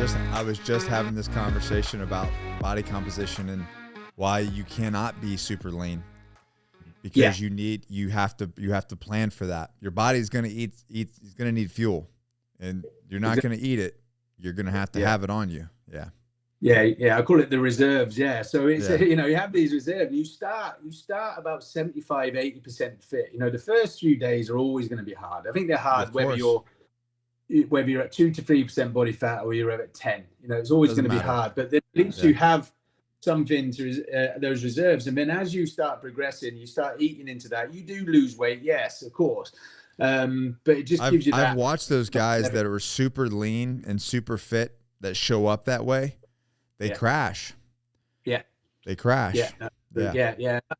just having this conversation about body composition and why you cannot be super lean, because you have to plan for that. Your body's going to is going to need fuel, and you're not going to eat it. You're going to have have it on you. Yeah. Yeah. I call it the reserves. Yeah. So it's, you know, you have these reserves, you start about 75, 80% fit. You know, the first few days are always going to be hard. I think they're hard whether you're at 2 to 3% body fat or you're at 10, you know, it's always going to be hard, but then at least you have something to those reserves. And then as you start progressing, you start eating into that, you do lose weight. Yes, of course. But it just gives you that. I've watched those guys that are super lean and super fit that show up that way. They crash. Yeah. They crash. Yeah.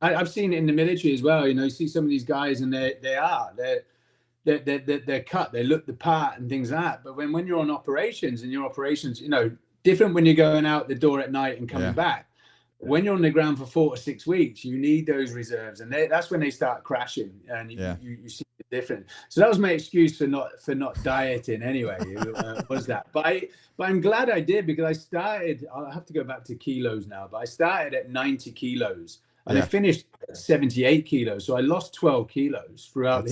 I've seen it in the military as well. You know, you see some of these guys and they're cut, they look the part and things like that. But when you're on operations and your operations, you know, different when you're going out the door at night and coming back. When you're on the ground for 4 to 6 weeks, you need those reserves, and that's when they start crashing, and you see it different. So that was my excuse for not dieting anyway. Was that? But I'm glad I did, because I started. I'll have to go back to kilos now, but I started at 90 kilos and I finished at 78 kilos. So I lost 12 kilos throughout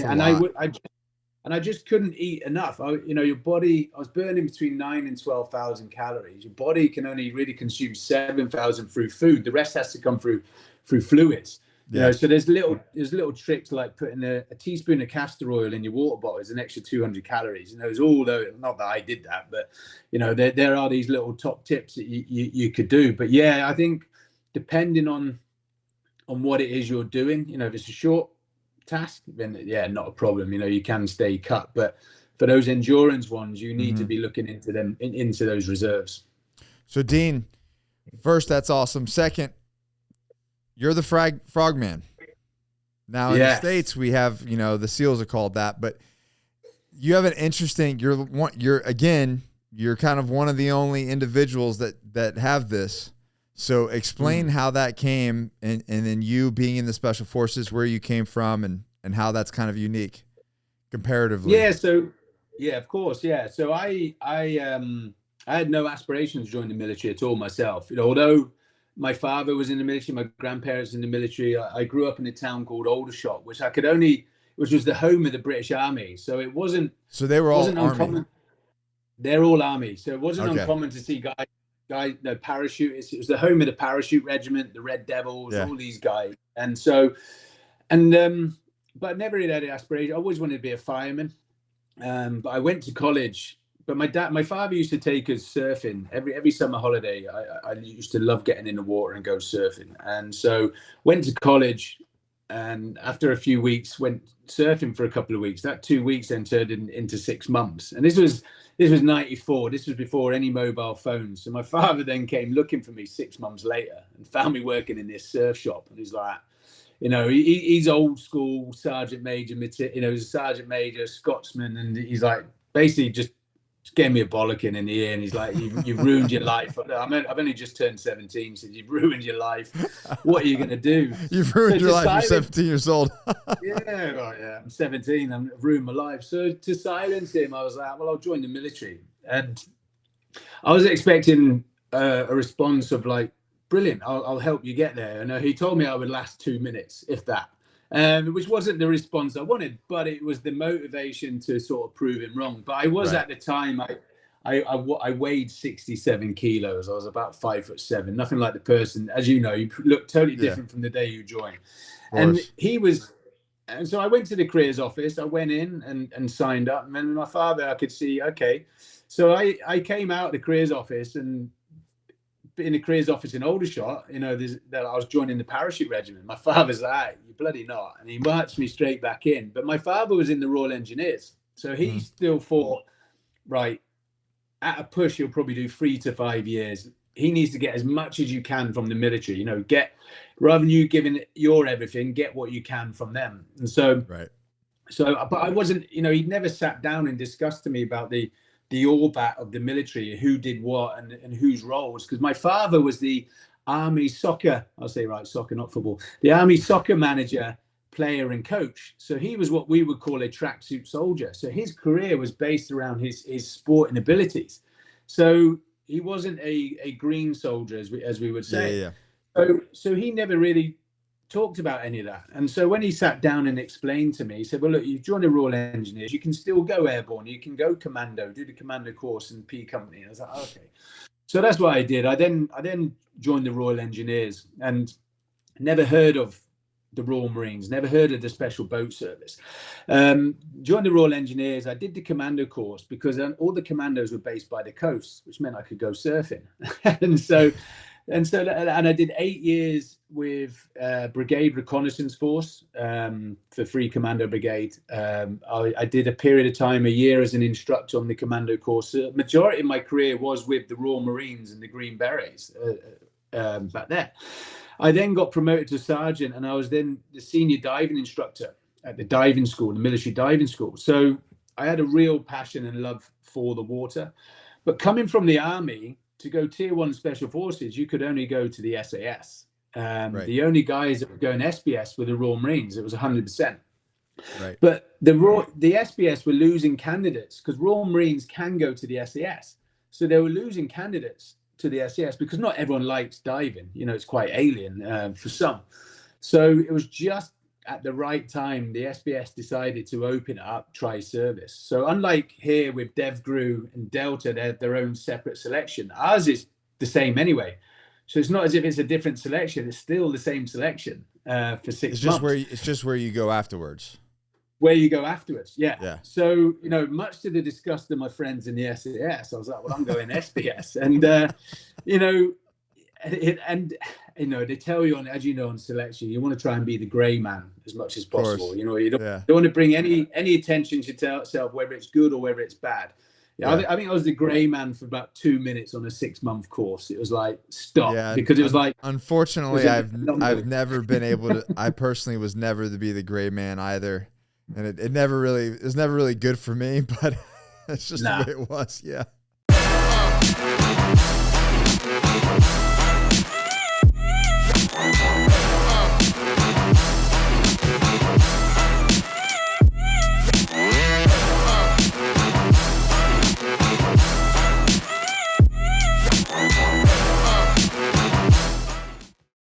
and I just couldn't eat enough. Your body, I was burning between 9,000 and 12,000 calories. Your body can only really consume 7,000 through food. The rest has to come through fluids. You know, so there's little tricks like putting a teaspoon of castor oil in your water bottle is an extra 200 calories. You know, it's all, not that I did that, but you know, there are these little top tips that you could do. But yeah, I think depending on what it is you're doing, you know, if it's a short task, then not a problem. You know, you can stay cut, but for those endurance ones, you need to be looking into them into those reserves. So Dean, first, that's awesome. Second, you're the Frogman. Now in the States we have, you know, the SEALs are called that, but you have an interesting. You're kind of one of the only individuals that have this. So explain how that came, and then you being in the Special Forces, where you came from, and how that's kind of unique comparatively. Yeah. So, of course. Yeah. So I had no aspirations to join the military at all myself. You know, although my father was in the military, my grandparents in the military, I grew up in a town called Aldershot, which was the home of the British Army. So it wasn't. So they were all Army. Uncommon. They're all Army. So it wasn't uncommon to see guys, the parachutists. It was the home of the parachute regiment, the Red Devils, all these guys. And so, but I never really had an aspiration. I always wanted to be a fireman. But I went to college. But my father used to take us surfing every summer holiday. I used to love getting in the water and go surfing. And so went to college, and after a few weeks went surfing for a couple of weeks. That 2 weeks then turned into 6 months. And this was 94. This was before any mobile phones. So my father then came looking for me 6 months later and found me working in this surf shop. And he's like, you know, he's old school sergeant major, you know, he's a sergeant major, Scotsman. And he's like, basically just gave me a bollocking in the ear. And he's like, you've ruined your life. I've only just turned 17. So you've ruined your life. What are you going to do? You've ruined your life. You're 17 years old. I'm 17. I've ruined my life. So to silence him, I was like, well, I'll join the military. And I was expecting a response of like, brilliant, I'll help you get there. And he told me I would last 2 minutes, if that, which wasn't the response I wanted, but it was the motivation to sort of prove him wrong. But I was at the time, I weighed 67 kilos. I was about 5'7", nothing like the person, as you know, you look totally different from the day you joined. And and so I went to the careers office. I went in and signed up. And then my father, I could see, okay. So I came out of the careers office, and in the careers office in Aldershot, you know, that I was joining the parachute regiment. My father's like, you bloody not. And he marched me straight back in. But my father was in the Royal Engineers. So he still thought, right, at a push, he'll probably do 3 to 5 years. He needs to get as much as you can from the military, you know, rather than you giving your everything, get what you can from them. And so, but I wasn't, you know, he'd never sat down and discussed to me about the orbat of the military, who did what and whose roles. Because my father was the Army soccer, soccer, not football, the Army soccer manager, player and coach. So he was what we would call a tracksuit soldier. So his career was based around his sporting abilities. So He wasn't a green soldier, as we would say. Yeah. So he never really talked about any of that. And so when he sat down and explained to me, he said, well, look, you've joined the Royal Engineers, you can still go airborne, you can go commando, do the commando course in P Company. I was like, okay. So that's what I did. I then joined the Royal Engineers and never heard of the Royal Marines, never heard of the Special Boat Service. Joined the Royal Engineers. I did the commando course because all the commandos were based by the coast, which meant I could go surfing. and I did 8 years with Brigade Reconnaissance Force for Free Commando Brigade. I did a period of time, a year as an instructor on the commando course. Majority of my career was with the Royal Marines and the Green Berets back there. I then got promoted to sergeant, and I was then the senior diving instructor at the diving school, the military diving school. So I had a real passion and love for the water. But coming from the army to go Tier 1 Special Forces, you could only go to the SAS. Right. The only guys that were going SBS were the Royal Marines. It was 100%. Right. But the SBS were losing candidates because Royal Marines can go to the SAS. So they were losing candidates to the SAS because not everyone likes diving. You know, it's quite alien for some. So it was just at the right time, the SBS decided to open it up, try service. So unlike here with DevGru and Delta, they have their own separate selection. Ours is the same anyway. So it's not as if it's a different selection. It's still the same selection for 6 months. It's just where you go afterwards. Where you go afterwards, yeah. So, you know, much to the disgust of my friends in the SAS, I was like, well, I'm going SBS. And, they tell you as you know, on selection, you want to try and be the grey man as much as possible. You know, you don't want to bring any attention to yourself, whether it's good or whether it's bad. Yeah. I think I was the grey man for about 2 minutes on a 6-month course. It was like, stop, because it was like. Unfortunately, I've never been able to. I personally was never to be the grey man either. And it was never really good for me, but it's just the way it was. Yeah.